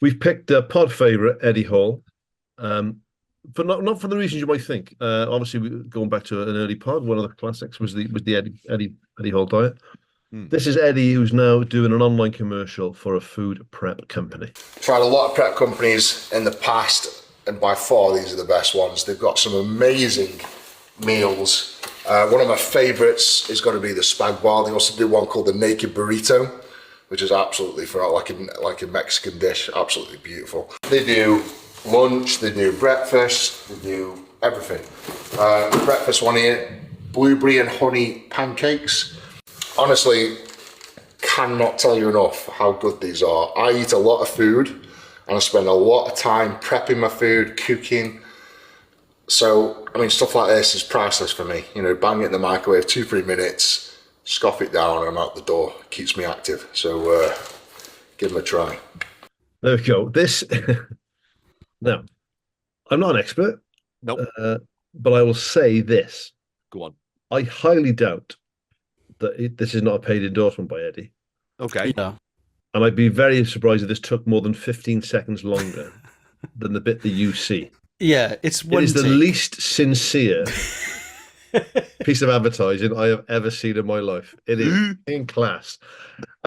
We've picked pod favourite Eddie Hall, but not for the reasons you might think. Obviously, going back to an early pod, one of the classics was the Eddie Hall diet. This is Eddie, who's now doing an online commercial for a food prep company. Tried a lot of prep companies in the past, and by far these are the best ones. They've got some amazing meals. One of my favourites is got to be the spag bol. They also do one called the naked burrito, which is absolutely like a Mexican dish, absolutely beautiful. They do lunch, they do breakfast, they do everything. The breakfast one here, blueberry and honey pancakes. Honestly, cannot tell you enough how good these are. I eat a lot of food and I spend a lot of time prepping my food, cooking. So, I mean, stuff like this is priceless for me. You know, bang it in the microwave, 2-3 minutes, scoff it down and I'm out the door. Keeps me active. So, give them a try. There we go. This, now, I'm not an expert. Nope. But I will say this. Go on. I highly doubt that this is not a paid endorsement by Eddie. Okay. Yeah. And I'd be very surprised if this took more than 15 seconds longer than the bit that you see. Yeah, it is the least sincere piece of advertising I have ever seen in my life. It is in class.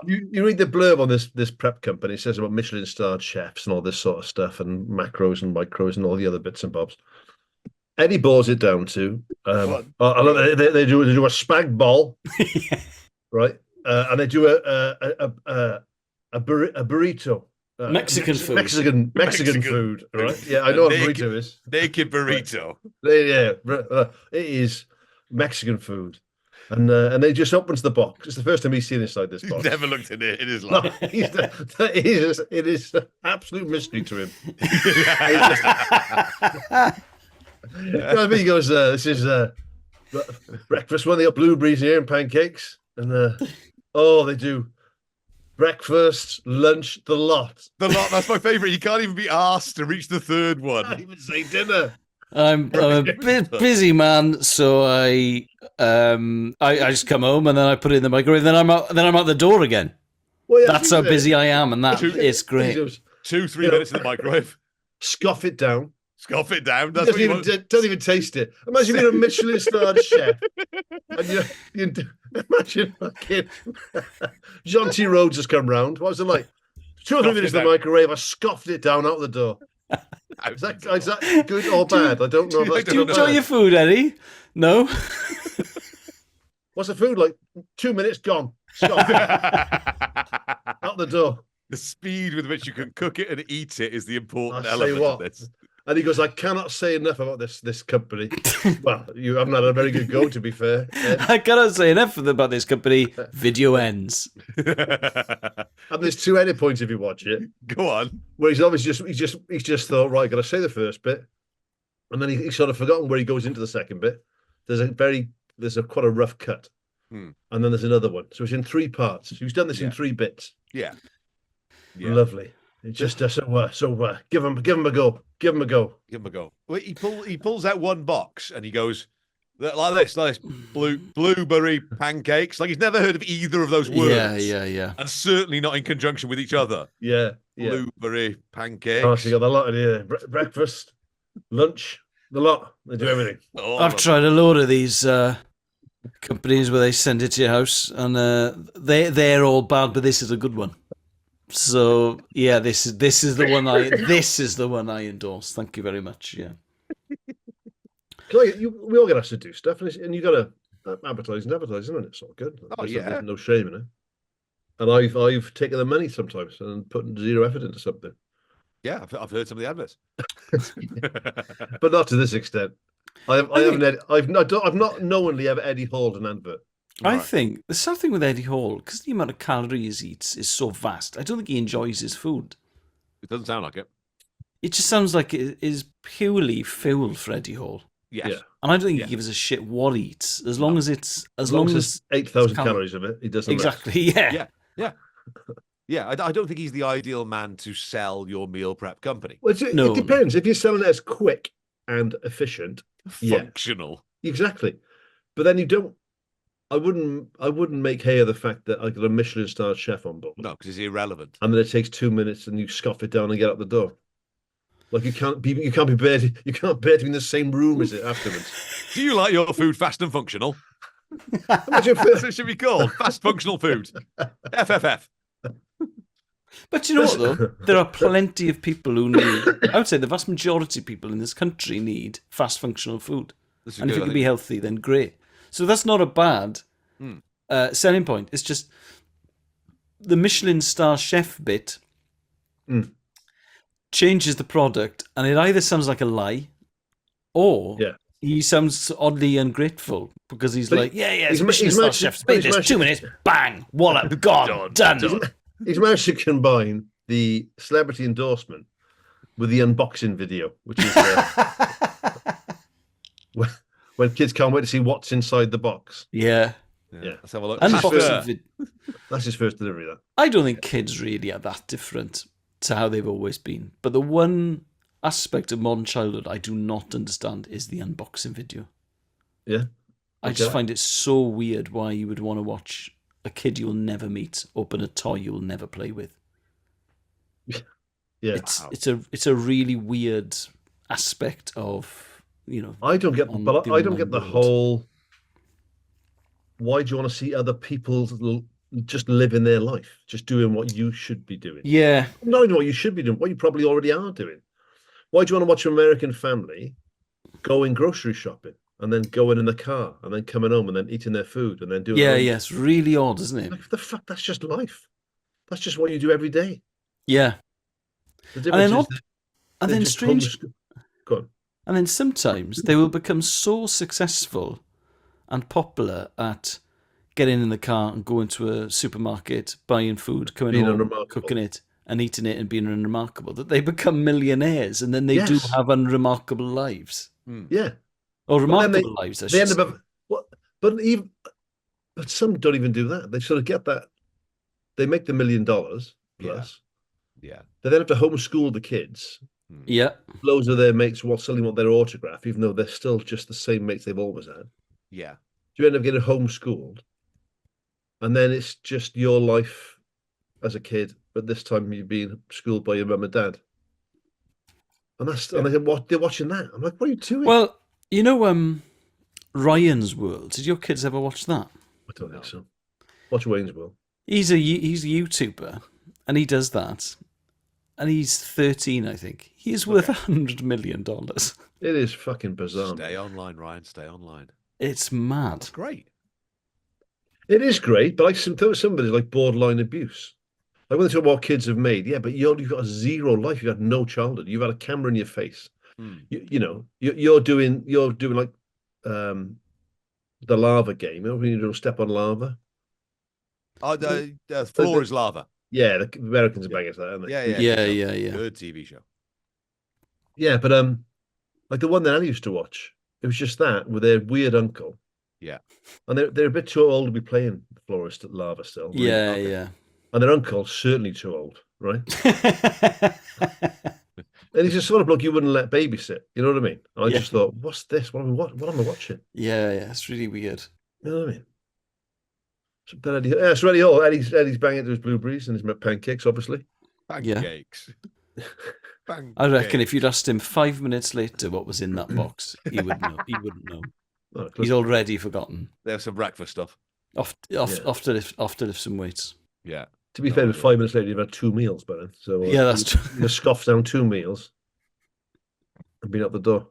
You read the blurb on this prep company. It says about Michelin-starred chefs and all this sort of stuff, and macros and micros and all the other bits and bobs. Eddie boils it down to they do a spag bol, right? And they do a burrito. Mexican food. Mexican food, right? Yeah, I know what a burrito is. Naked burrito. Yeah, it is Mexican food. And they just opens the box. It's the first time he's seen inside this box. He's never looked in it in his life. It is an absolute mystery to him. You know what I mean? He goes, this is breakfast one. They got blueberries here and pancakes. And they do breakfast, lunch, the lot. The lot, that's my favourite. You can't even be asked to reach the third one. Can't even say dinner. I'm a bit busy, man. So I just come home and then I put it in the microwave. Then I'm out the door again. Well, yeah, that's how busy I am, and it's great. 2-3 minutes in the microwave. Scoff it down. Scoff it down. That's don't even taste it. Imagine being a Michelin-starred chef, and you imagine fucking John T. Rhodes has come round. What was it like? 2 or 3 minutes in the microwave. I scoffed it down out the door. Is that good or bad? I don't know. Do you enjoy your food, Eddie? No. What's the food like? 2 minutes gone. Scoff it out the door. The speed with which you can cook it and eat it is the important element of this. And he goes, I cannot say enough about this company. Well, you haven't had a very good go, to be fair. I cannot say enough about this company. Video ends. And there's 2 edit points if you watch it. Go on. Where he's obviously he's just thought, right, got to say the first bit, and then he's sort of forgotten where he goes into the second bit. There's quite a rough cut, and then there's another one. So it's in 3 parts. So he's done this in 3 bits. Yeah. Lovely. It's just give him a go. Give him a go. Give him a go. Well, he pulls out one box and he goes like this blueberry pancakes. Like he's never heard of either of those words. Yeah. And certainly not in conjunction with each other. Yeah. Blueberry pancakes. Oh, so you got a lot in here. Breakfast, lunch, the lot. They do everything. I've tried a load of these companies where they send it to your house, and they're all bad, but this is a good one. So yeah, this is the one I endorse. Thank you very much. Yeah. We all get asked to do stuff, and you got to advertise, isn't it? It's all good. There's no shame in it. And I've taken the money sometimes and put 0 effort into something. Yeah, I've heard some of the adverts, but not to this extent. I've not knowingly ever Eddie Halled an advert. I think there's something with Eddie Hall, because the amount of calories he eats is so vast. I don't think he enjoys his food. It doesn't sound like it. It just sounds like it is purely fuel for Eddie Hall. Yes. Yeah. And I don't think he gives a shit what he eats, as long as it's as long as 8,000 calories of it. He doesn't exactly. Rest. Yeah. I don't think he's the ideal man to sell your meal prep company. Well, it depends. If you're selling it as quick and efficient, functional, exactly. But then you don't. I wouldn't make hay of the fact that I got a Michelin starred chef on board, No, because it's irrelevant. and then it takes 2 minutes and you scoff it down and get out the door. Like you can't bear to be in the same room as it afterwards. Do you like your food fast and functional? Imagine That's what it should be called. Fast functional food. FFF. But you know what, though? There are plenty of people who need, I would say the vast majority of people in this country need fast functional food. This is And if good, it I can be think. healthy, then great. So that's not a bad selling point. It's just the Michelin star chef bit changes the product, and it either sounds like a lie or Yeah. he sounds oddly ungrateful because he's But like, yeah, he's Michelin he's star managed to- chef's made he's this managed 2 to- minutes, bang, wallop, gone, done. He's managed to combine the celebrity endorsement with the unboxing video, which is when kids can't wait to see what's inside the box. Yeah. Yeah. Let's have a look. Unboxing vid- That's his first delivery. That. I don't think kids really are that different to how they've always been. But the one aspect of modern childhood I do not understand is the unboxing video. Yeah. I just Okay. find it so weird why you would want to watch a kid you'll never meet open a toy you'll never play with. Yeah. It's a really weird aspect of, you know. I don't get, on but the I don't get the online world. whole. Why do you want to see other people just living their life, just doing what you should be doing? Yeah. Not even what you should be doing, what you probably already are doing. Why do you want to watch an American family going grocery shopping and then going in the car and then coming home and then eating their food and then doing Yeah, their own- yeah. It's really odd, isn't it? Like, the fuck, that's just life. That's just what you do every day. Yeah. The And difference then, is not, that and they're then just strange. Go on. And then sometimes they will become so successful and popular at getting in the car and going to a supermarket, buying food, coming Being home, unremarkable. cooking it, and eating it and being unremarkable that they become millionaires, and then they do Yes. have unremarkable lives. Yeah. Or But then remarkable lives, I they should end say. up, but some don't even do that. They sort of get that. They make the $1 million plus. Yeah. They then have to homeschool the kids. Yeah. Loads of their mates suddenly want their autograph, even though they're still just the same mates they've always had. Yeah. You end up getting homeschooled, and then it's just your life as a kid, but this time you're being schooled by your mum and dad. And and they're watching that. I'm like, what are you doing? Well, you know, Ryan's World. Did your kids ever watch that? I don't think so. Watch Wayne's World. He's a YouTuber, and he does that. And he's 13, I think. He's worth $100 million. It is fucking bizarre. Stay online, Ryan. Stay online. It's mad. That's great. It is great, but like somebody's like borderline abuse. Like when they talk about what kids have made, yeah, but you've got a zero life. You've had no childhood. You've had a camera in your face. You're doing like the lava game. You know when you don't step on lava. Oh, the floor is lava. Yeah, the Americans are banging at that, aren't they? Yeah. Good TV show. Yeah, but like the one that I used to watch, it was just that with their weird uncle. Yeah. And they're a bit too old to be playing the floor is lava still. Really. Yeah. And their uncle's certainly too old, right? And he's just sort of bloke you wouldn't let babysit. You know what I mean? And I just thought, what's this? What am I watching? Yeah. It's really weird. You know what I mean? So Eddie Hall. Eddie's banging into his blueberries and his pancakes, obviously. Pancakes. I reckon if you'd asked him 5 minutes later what was in that box, he would know. He wouldn't know. Oh, He's already forgotten. There's some breakfast stuff. Off to lift some weights. Yeah. to be fair, 5 minutes later, you've had 2 meals by then. So Yeah, that's true. You scoffed down 2 meals and been out the door.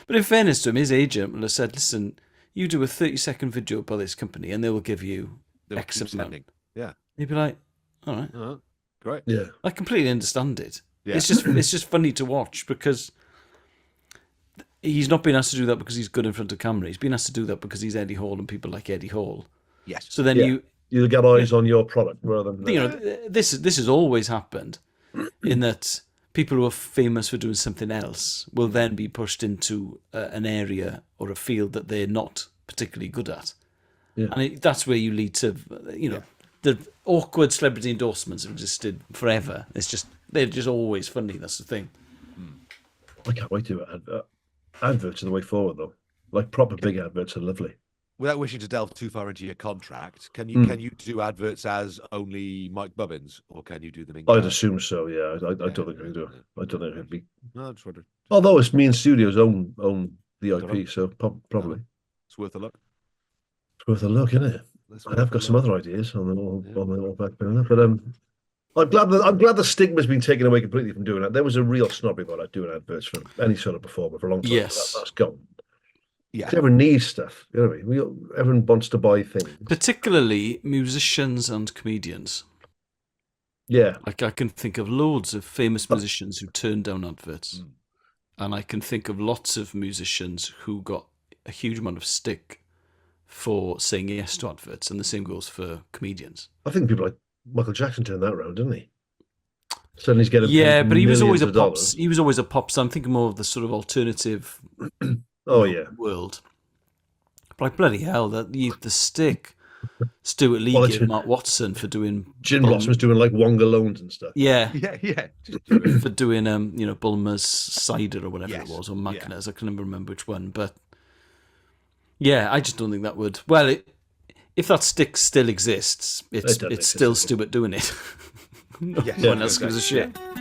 But in fairness to him, his agent will have said, listen, you do a 30-second video by this company and they will give you X amount. Sending. Yeah. He'd be like, all right. Great. Yeah. I completely understand it. Yeah. It's just funny to watch because he's not been asked to do that because he's good in front of camera. He's been asked to do that because he's Eddie Hall and people like Eddie Hall. Yes. So then Yeah. You get eyes on your product rather than this has always happened in that people who are famous for doing something else will then be pushed into an area or a field that they're not particularly good at. Yeah. And that's where you lead to, the awkward celebrity endorsements have existed forever. They're just always funny. That's the thing. I can't wait to adverts are the way forward though. Like proper big adverts are lovely. without wishing to delve too far into your contract, can Hmm. you do adverts as only Mike Bubbins, or can you do them in? I'd character? assume so. Yeah, I don't think I can do it. I don't think it'd be. No, I'm just wondering. Although it's me and Studios own the Don't know. IP, so probably It's worth a look. it's worth a look, isn't it? It's I worth have a got some look. other ideas on the Yeah. on the back burner, but I'm glad the stigma's been taken away completely from doing that. There was a real snobbery about that, doing adverts for any sort of performer for a long time. Yes. That's gone. Yeah. Everyone needs stuff. You know what I mean? Everyone wants to buy things. Particularly musicians and comedians. Yeah. Like, I can think of loads of famous musicians who turned down adverts. Mm. And I can think of lots of musicians who got a huge amount of stick for saying yes to adverts. And the same goes for comedians. I think people like Michael Jackson turned that around, didn't he? Suddenly he's getting Yeah, paid but he was always a millions of pop. dollars. He was always a pop star. I'm thinking more of the sort of alternative Oh yeah. world. But like, bloody hell, the stick Stuart Lee Well, gave Mark Watson for doing Gin Blossom's doing like Wonga loans and stuff. yeah, Yeah. Just do it. for doing Bulmer's cider or whatever Yes, it was, or yeah. Magnus. I can never remember which one, but yeah, I just don't think that would. Well, if that stick still exists, doesn't it's exist still anymore. Stuart doing it. No Yes, one yeah, else gives a shit. yeah.